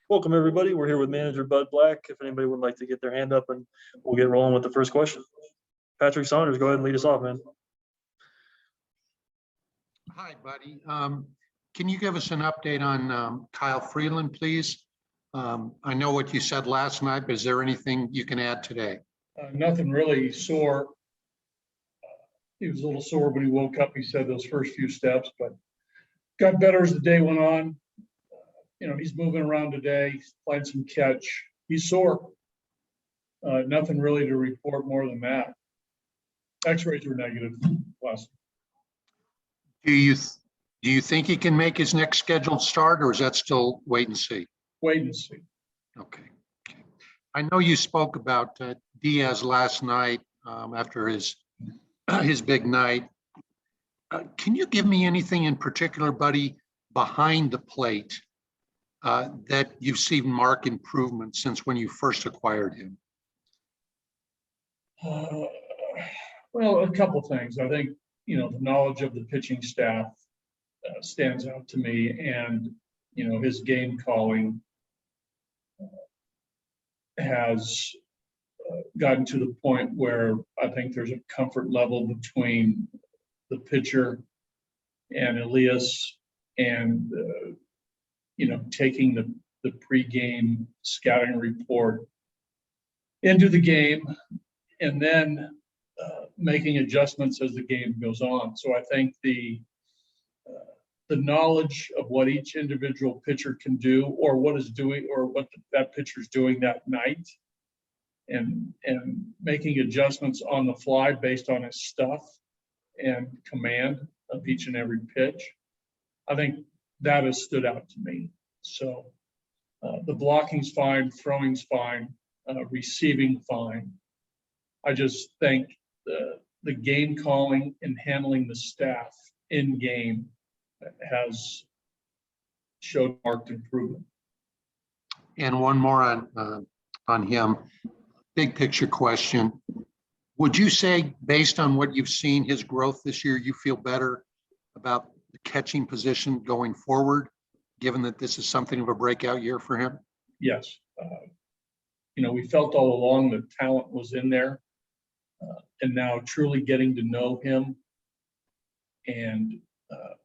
Welcome, everybody. We're here with Manager Bud Black. If anybody would like to get their hand up, and we'll get rolling with the first question. Patrick Saunders, go ahead and lead us off, man. Hi, buddy. Can you give us an update on Kyle Freeland, please? I know what you said last night, but is there anything you can add today? Nothing really sore. He was a little sore when he woke up. He said those first few steps, but got better as the day went on. He's moving around today. He's playing some catch. He's sore. Nothing really to report more than that. X-rays were negative last. Do you think he can make his next scheduled start, or is that still wait and see? Wait and see. Okay. I know you spoke about Diaz last night after his big night. Can you give me anything in particular, buddy, behind the plate that you've seen marked improvement since when you first acquired him? Well, a couple things. I think, the knowledge of the pitching staff stands out to me, and, his game calling has gotten to the point where I think there's a comfort level between the pitcher and Elias, and, taking the pregame scouting report into the game, and then making adjustments as the game goes on. So I think the knowledge of what each individual pitcher can do, or what is doing, or what that pitcher is doing that night, and making adjustments on the fly based on his stuff and command of each and every pitch, I think that has stood out to me. So the blocking's fine, throwing's fine, receiving fine. I just think the game calling and handling the staff in game has showed marked improvement. And one more on him, big picture question. Would you say, based on what you've seen, his growth this year, you feel better about the catching position going forward, given that this is something of a breakout year for him? Yes. We felt all along the talent was in there, and now truly getting to know him and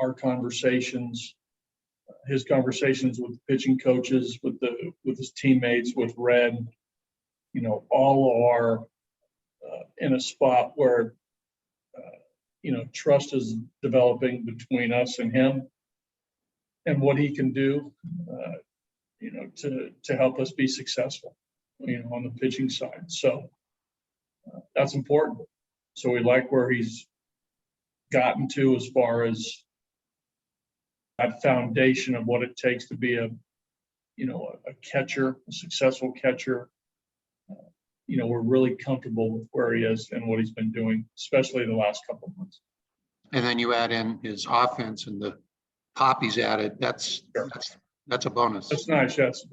our conversations, his conversations with pitching coaches, with his teammates, with Red, all are in a spot where, trust is developing between us and him, and what he can do, to help us be successful, on the pitching side. So that's important. So we like where he's gotten to as far as that foundation of what it takes to be a catcher, a successful catcher. We're really comfortable with where he is and what he's been doing, especially the last couple of months. And then you add in his offense and the pop he's added. That's a bonus. That's nice. That's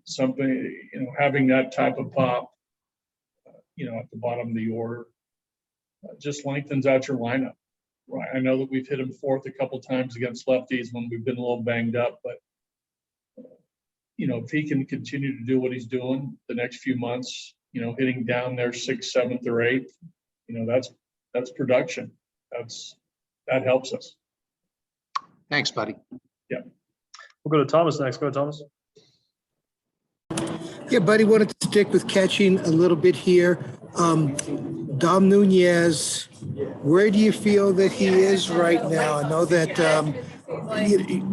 something, having that type of pop, at the bottom of the order, just lengthens out your lineup. Right. I know that we've hit him fourth a couple times against lefties when we've been a little banged up, but if he can continue to do what he's doing the next few months, hitting down there 6th, 7th, or 8th, that's production. That helps us. Thanks, buddy. Yeah. We'll go to Thomas next. Go ahead, Thomas. Yeah, buddy, wanted to stick with catching a little bit here. Dom Nunez, where do you feel that he is right now? I know that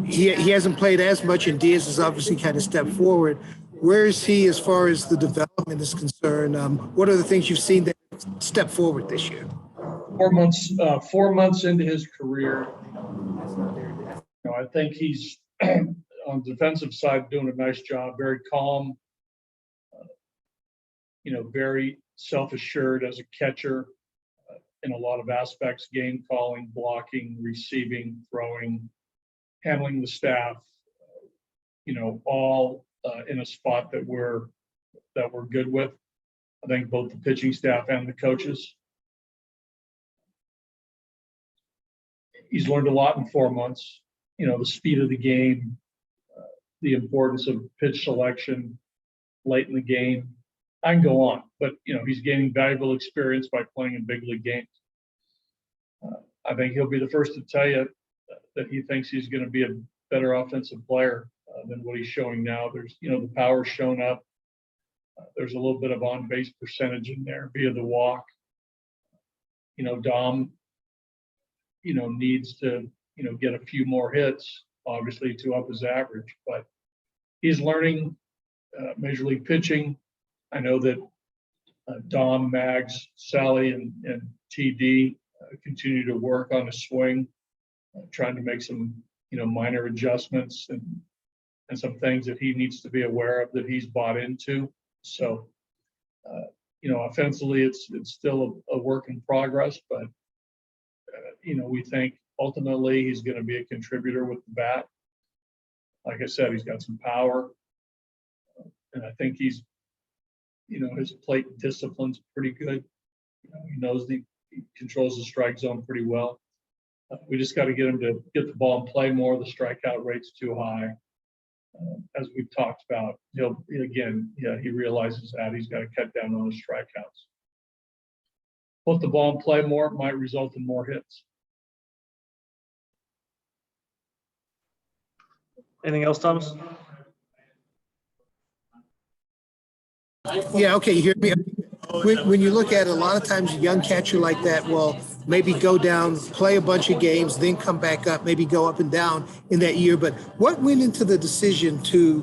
he hasn't played as much, and Diaz has obviously kind of stepped forward. Where is he as far as the development is concerned? What are the things you've seen that step forward this year? 4 months into his career, I think he's on the defensive side doing a nice job, very calm, very self-assured as a catcher in a lot of aspects: game calling, blocking, receiving, throwing, handling the staff, all in a spot that we're good with. I think both the pitching staff and the coaches. He's learned a lot in 4 months. The speed of the game, the importance of pitch selection late in the game. I can go on, but he's gaining valuable experience by playing in big league games. I think he'll be the first to tell you that he thinks he's going to be a better offensive player than what he's showing now. There's, the power's shown up. There's a little bit of on-base percentage in there via the walk. Dom, needs to, get a few more hits, obviously, to up his average. But he's learning Major League pitching. I know that Dom, Mags, Sally, and TD continue to work on his swing, trying to make some, minor adjustments and some things that he needs to be aware of that he's bought into. So, offensively, it's still a work in progress, but, we think ultimately he's going to be a contributor with the bat. Like I said, he's got some power, and I think he's, his plate discipline's pretty good. He controls the strike zone pretty well. We just got to get him to get the ball and play more. The strikeout rate's too high. As we've talked about, he realizes that he's got to cut down on his strikeouts. Put the ball and play more might result in more hits. Anything else, Thomas? Yeah, okay, you hear me? When you look at it, a lot of times a young catcher like that will maybe go down, play a bunch of games, then come back up, maybe go up and down in that year. But what went into the decision to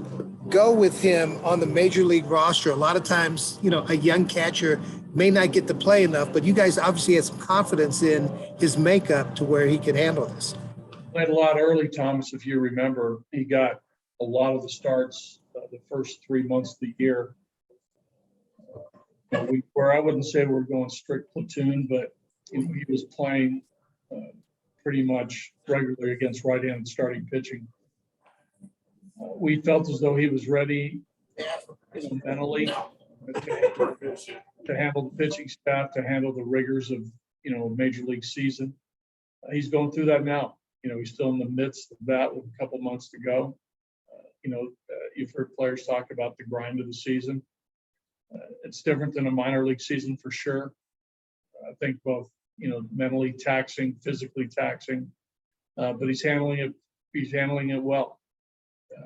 go with him on the major league roster? A lot of times, a young catcher may not get to play enough, but you guys obviously had some confidence in his makeup to where he could handle this. Played a lot early, Thomas, if you remember. He got a lot of the starts the first 3 months of the year. Where I wouldn't say we're going strict platoon, but he was playing pretty much regularly against right-handed starting pitching. We felt as though he was ready mentally to handle the pitching staff, to handle the rigors of a major league season. He's going through that now. He's still in the midst of that with a couple months to go. You've heard players talk about the grind of the season. It's different than a minor league season for sure. I think both, mentally taxing, physically taxing, but he's handling it. He's handling it well.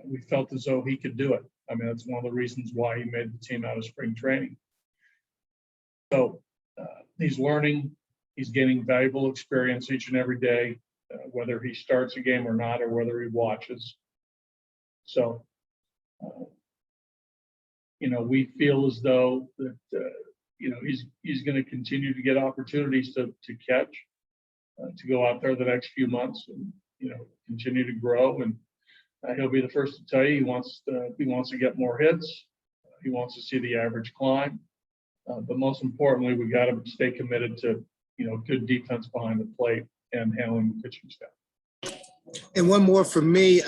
We felt as though he could do it. I mean, that's one of the reasons why he made the team out of spring training. So he's learning. He's gaining valuable experience each and every day, whether he starts a game or not, or whether he watches. So. We feel as though that, he's going to continue to get opportunities to catch, to go out there the next few months and, continue to grow. And he'll be the first to tell you he wants to get more hits. He wants to see the average climb. But most importantly, we got to stay committed to, good defense behind the plate and handling the pitching staff. And one more from me.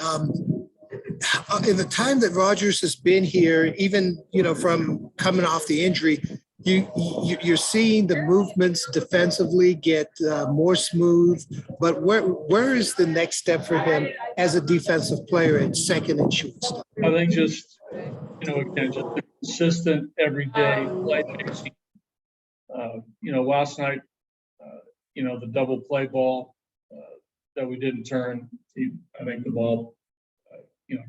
In the time that Rogers has been here, even from coming off the injury, you're seeing the movements defensively get more smooth. But where is the next step for him as a defensive player at second and shortstop? I think just just a consistent everyday play. Last night, the double play ball that we didn't turn. I think the ball.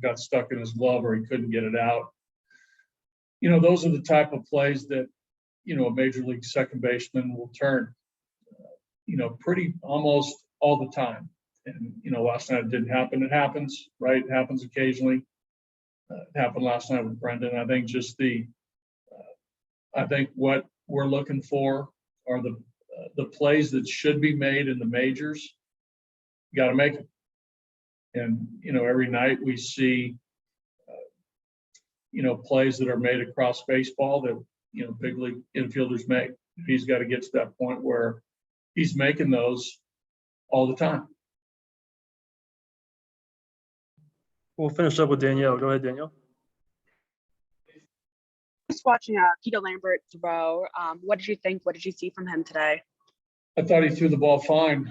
Got stuck in his glove or he couldn't get it out. Those are the type of plays that, a major league second baseman will turn, pretty almost all the time. And, last night it didn't happen. It happens, right? It happens occasionally. It happened last night with Brendan. I think just I think what we're looking for are the plays that should be made in the majors. You got to make them. And, every night we see, plays that are made across baseball that, big league infielders make. He's got to get to that point where he's making those all the time. We'll finish up with Danielle. Go ahead, Danielle. Just watching Peter Lambert throw. What did you think? What did you see from him today? I thought he threw the ball fine.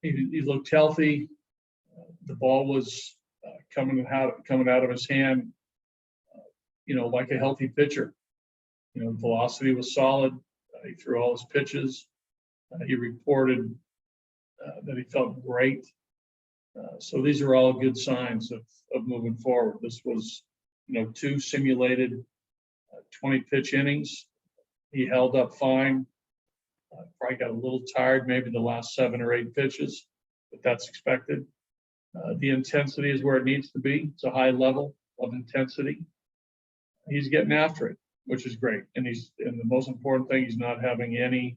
He looked healthy. The ball was, coming out of his hand, like a healthy pitcher. Velocity was solid. He threw all his pitches. He reported that he felt great. So these are all good signs of moving forward. This was, 2 simulated 20-pitch innings. He held up fine. Probably got a little tired, maybe the last 7 or 8 pitches, but that's expected. The intensity is where it needs to be. It's a high level of intensity. He's getting after it, which is great. And the most important thing, he's not having any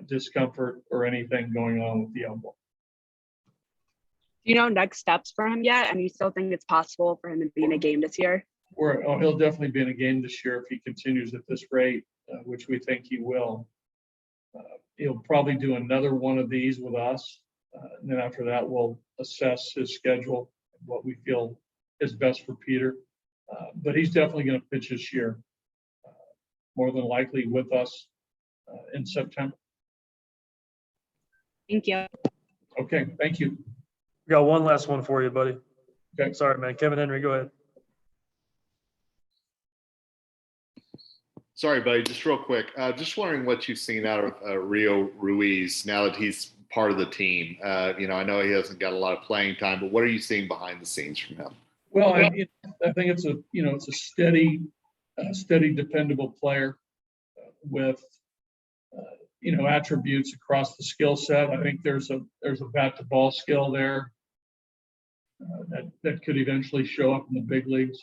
discomfort or anything going on with the elbow. Do you know next steps for him yet? And you still think it's possible for him to be in a game this year? He'll definitely be in a game this year if he continues at this rate, which we think he will. He'll probably do another one of these with us. And then after that, we'll assess his schedule, what we feel is best for Peter. But he's definitely going to pitch this year, more than likely with us in September. Thank you. Okay, thank you. We got one last one for you, buddy. Okay. Sorry, man. Kevin Henry, go ahead. Sorry, buddy. Just real quick. Just wondering what you've seen out of Rio Ruiz now that he's part of the team. I know he hasn't got a lot of playing time, but what are you seeing behind the scenes from him? Well, I think it's a steady, dependable player with attributes across the skill set. I think there's a bat to ball skill there that could eventually show up in the big leagues.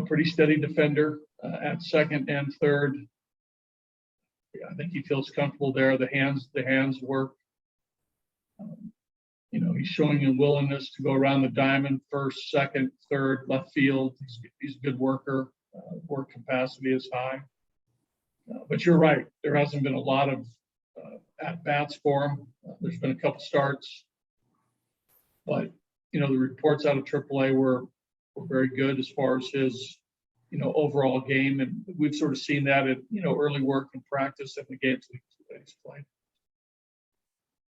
Pretty steady defender at second and third. Yeah, I think he feels comfortable there. The hands work. He's showing a willingness to go around the diamond, first, second, third, left field. He's a good worker. Work capacity is high. But you're right. There hasn't been a lot of at-bats for him. There's been a couple starts. But, the reports out of AAA were very good as far as his, overall game. And we've sort of seen that in, early work and practice in the games that he's played.